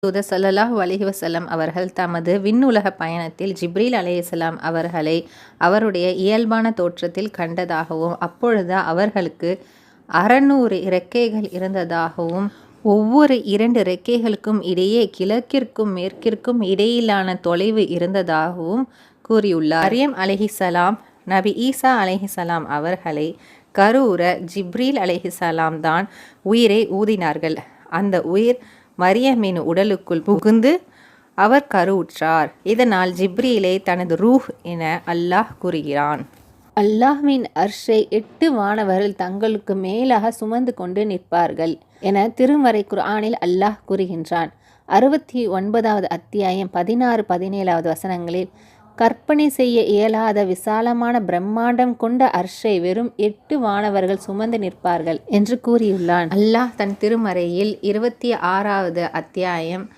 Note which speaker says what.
Speaker 1: தூதர் ஸல்லல்லாஹு அலைஹி வஸல்லம் அவர்கள் தமது விண்ணுலக பயணத்தில் ஜிப்ரீல் அலைஹிஸ்ஸலாம் அவர்களை அவருடைய இயல்பான தோற்றத்தில் கண்டதாகவும், அப்பொழுது அவர்களுக்கு 600 இறக்கைகள் இருந்ததாகவும், ஒவ்வொரு 2 இறக்கைகளுக்கும் இடையே கிழக்கிற்கும் மேற்கிற்கும் இடையிலான தொலைவு இருந்ததாகவும் கூறியுள்ளார். மரியம் அலைஹிஸ்ஸலாம் நபி ஈசா அலைஹிஸ்ஸலாம் அவர்களை கருவுற ஜிப்ரீல் அலைஹிஸ்ஸலாம் தான் உயிரை ஊதினார்கள். அந்த உயிர் மரியமின் உடலுக்குள் புகுந்து அவர் கருவுற்றார். இதனால் ஜிப்ரீலை தனது ரூஹ் என அல்லாஹ் கூறுகிறான். அல்லாஹ்வின் அர்ஷை 8 வானவர்கள் தங்களுக்கு மேலாக சுமந்து கொண்டு நிற்பார்கள் என திருமறை குர்ஆனில் அல்லாஹ் கூறுகின்றான். 69வது அத்தியாயம் 16, 17வது வசனங்களில் கற்பனை செய்ய இயலாத விசாலமான பிரம்மாண்டம் கொண்ட அர்ஷை வெறும் 8 வானவர்கள் சுமந்து நிற்பார்கள் என்று கூறியுள்ளான். அல்லாஹ் தன் திருமறையில் 26வது அத்தியாயம்